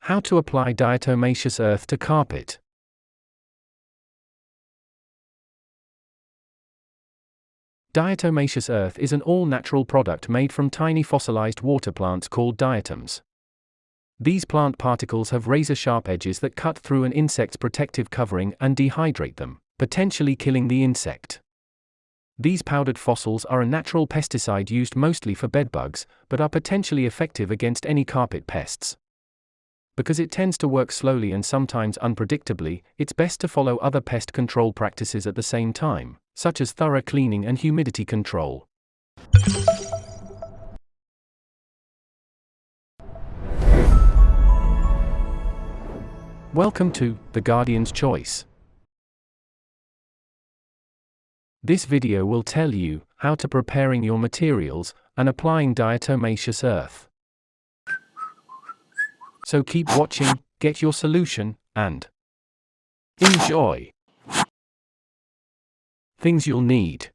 How to apply diatomaceous earth to carpet. Diatomaceous earth is an all-natural product made from tiny fossilized water plants called diatoms. These plant particles have razor-sharp edges that cut through an insect's protective covering and dehydrate them, potentially killing the insect. These powdered fossils are a natural pesticide used mostly for bedbugs, but are potentially effective against any carpet pests. Because it tends to work slowly and sometimes unpredictably, it's best to follow other pest control practices at the same time, such as thorough cleaning and humidity control. Welcome to The Guardian's Choice. This video will tell you how to preparing your materials and applying diatomaceous earth. So keep watching, get your solution, and enjoy. Things you'll need: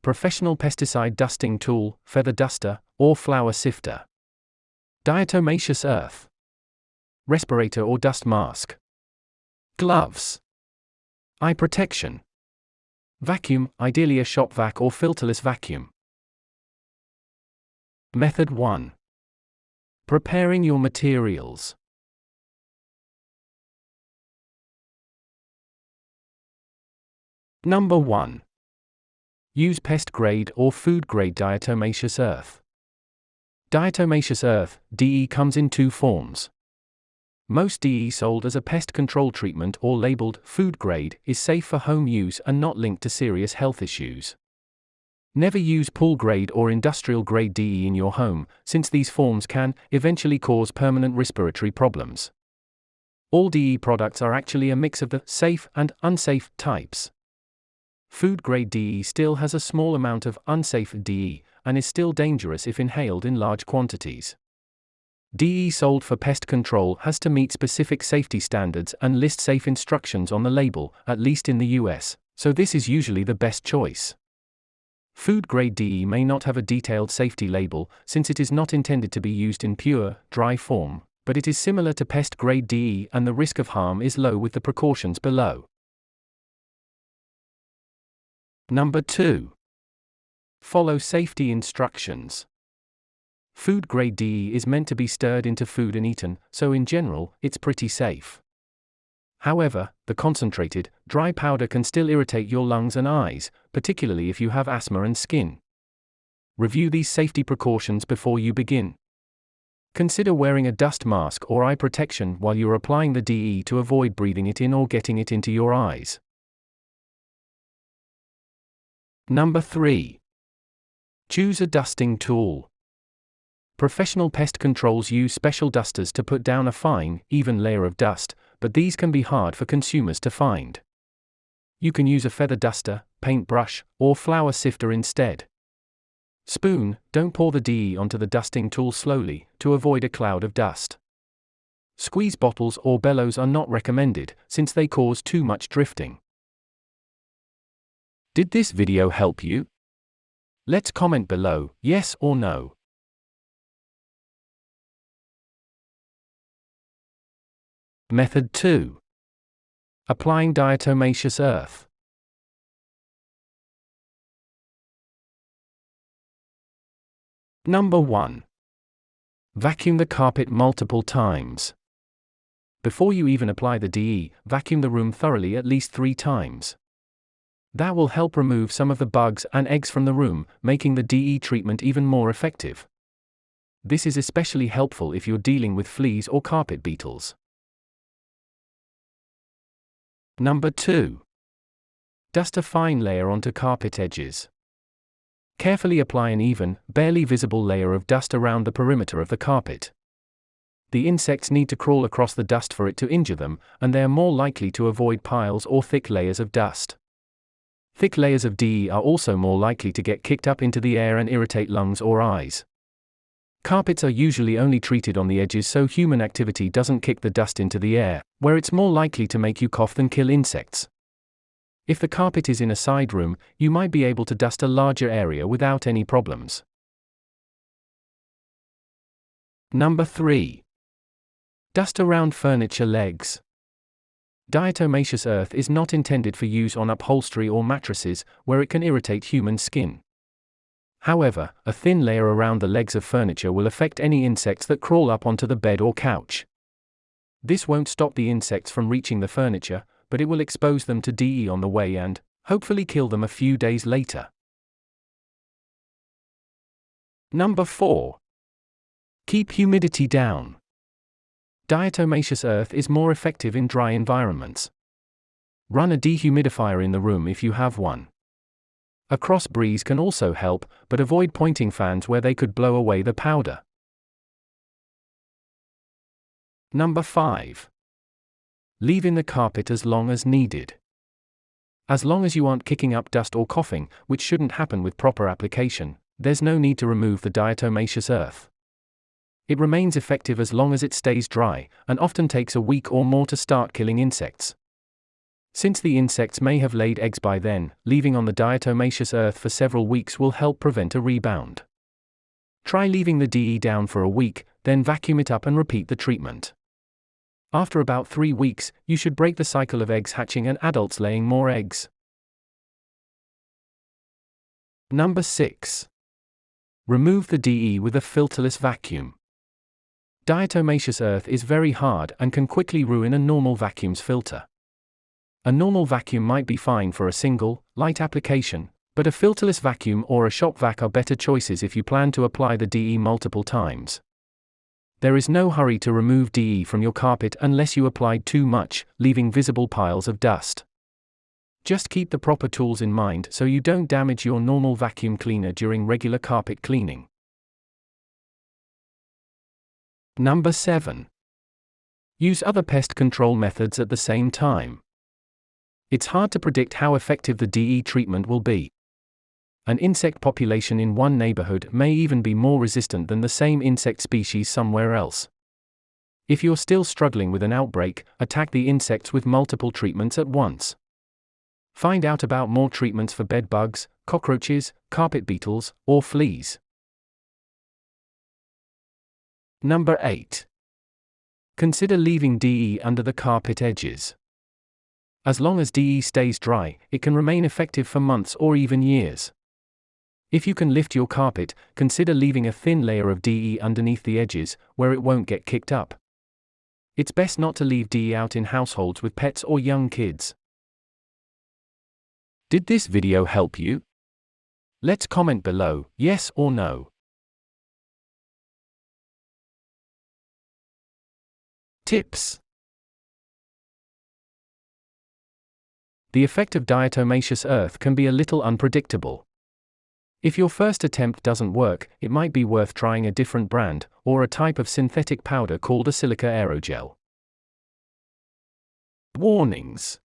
professional pesticide dusting tool, feather duster, or flower sifter. Diatomaceous earth. Respirator or dust mask. Gloves. Eye protection. Vacuum, ideally a shop vac or filterless vacuum. Method 1. Preparing your materials. Number 1. Use pest grade or food grade diatomaceous earth. Diatomaceous earth, DE, comes in two forms. Most DE sold as a pest control treatment or labeled food grade is safe for home use and not linked to serious health issues. Never use pool grade or industrial grade DE in your home, since these forms can eventually cause permanent respiratory problems. All DE products are actually a mix of the safe and unsafe types. Food grade DE still has a small amount of unsafe DE and is still dangerous if inhaled in large quantities. DE sold for pest control has to meet specific safety standards and list safe instructions on the label, at least in the US, so this is usually the best choice. Food-grade DE may not have a detailed safety label, since it is not intended to be used in pure, dry form, but it is similar to pest-grade DE and the risk of harm is low with the precautions below. Number 2. Follow safety instructions. Food-grade DE is meant to be stirred into food and eaten, so in general, it's pretty safe. However, the concentrated, dry powder can still irritate your lungs and eyes, particularly if you have asthma and skin. Review these safety precautions before you begin. Consider wearing a dust mask or eye protection while you're applying the DE to avoid breathing it in or getting it into your eyes. Number 3. Choose a dusting tool. Professional pest controls use special dusters to put down a fine, even layer of dust, but these can be hard for consumers to find. You can use a feather duster, paintbrush, or flower sifter instead. Spoon, don't pour the DE onto the dusting tool slowly, to avoid a cloud of dust. Squeeze bottles or bellows are not recommended, since they cause too much drifting. Did this video help you? Let's comment below, yes or no. Method 2. Applying diatomaceous earth. Number 1. Vacuum the carpet multiple times. Before you even apply the DE, vacuum the room thoroughly at least 3 times. That will help remove some of the bugs and eggs from the room, making the DE treatment even more effective. This is especially helpful if you're dealing with fleas or carpet beetles. Number 2. Dust a fine layer onto carpet edges. Carefully apply an even, barely visible layer of dust around the perimeter of the carpet. The insects need to crawl across the dust for it to injure them, and they are more likely to avoid piles or thick layers of dust. Thick layers of DE are also more likely to get kicked up into the air and irritate lungs or eyes. Carpets are usually only treated on the edges so human activity doesn't kick the dust into the air, where it's more likely to make you cough than kill insects. If the carpet is in a side room, you might be able to dust a larger area without any problems. Number 3. Dust around furniture legs. Diatomaceous earth is not intended for use on upholstery or mattresses, where it can irritate human skin. However, a thin layer around the legs of furniture will affect any insects that crawl up onto the bed or couch. This won't stop the insects from reaching the furniture, but it will expose them to DE on the way and, hopefully, kill them a few days later. Number 4. Keep humidity down. Diatomaceous earth is more effective in dry environments. Run a dehumidifier in the room if you have one. A cross breeze can also help, but avoid pointing fans where they could blow away the powder. Number 5. Leave in the carpet as long as needed. As long as you aren't kicking up dust or coughing, which shouldn't happen with proper application, there's no need to remove the diatomaceous earth. It remains effective as long as it stays dry, and often takes a week or more to start killing insects. Since the insects may have laid eggs by then, leaving on the diatomaceous earth for several weeks will help prevent a rebound. Try leaving the DE down for a week, then vacuum it up and repeat the treatment. After about 3 weeks, you should break the cycle of eggs hatching and adults laying more eggs. Number 6. Remove the DE with a filterless vacuum. Diatomaceous earth is very hard and can quickly ruin a normal vacuum's filter. A normal vacuum might be fine for a single, light application, but a filterless vacuum or a shop vac are better choices if you plan to apply the DE multiple times. There is no hurry to remove DE from your carpet unless you applied too much, leaving visible piles of dust. Just keep the proper tools in mind so you don't damage your normal vacuum cleaner during regular carpet cleaning. Number 7. Use other pest control methods at the same time. It's hard to predict how effective the DE treatment will be. An insect population in one neighborhood may even be more resistant than the same insect species somewhere else. If you're still struggling with an outbreak, attack the insects with multiple treatments at once. Find out about more treatments for bed bugs, cockroaches, carpet beetles, or fleas. Number 8. Consider leaving DE under the carpet edges. As long as DE stays dry, it can remain effective for months or even years. If you can lift your carpet, consider leaving a thin layer of DE underneath the edges, where it won't get kicked up. It's best not to leave DE out in households with pets or young kids. Did this video help you? Let's comment below, yes or no. Tips. The effect of diatomaceous earth can be a little unpredictable. If your first attempt doesn't work, it might be worth trying a different brand, or a type of synthetic powder called a silica aerogel. Warnings.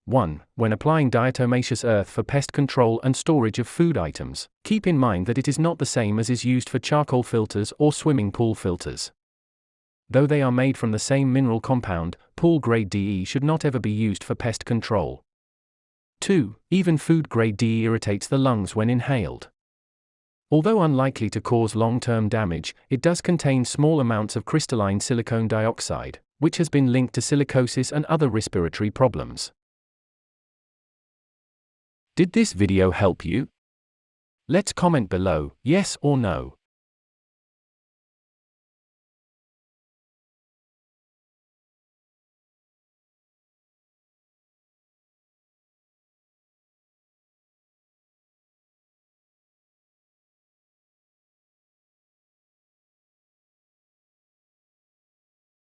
1. When applying diatomaceous earth for pest control and storage of food items, keep in mind that it is not the same as is used for charcoal filters or swimming pool filters. Though they are made from the same mineral compound, pool-grade DE should not ever be used for pest control. 2. Even food-grade DE irritates the lungs when inhaled. Although unlikely to cause long-term damage, it does contain small amounts of crystalline silicon dioxide, which has been linked to silicosis and other respiratory problems. Did this video help you? Let's comment below, yes or no.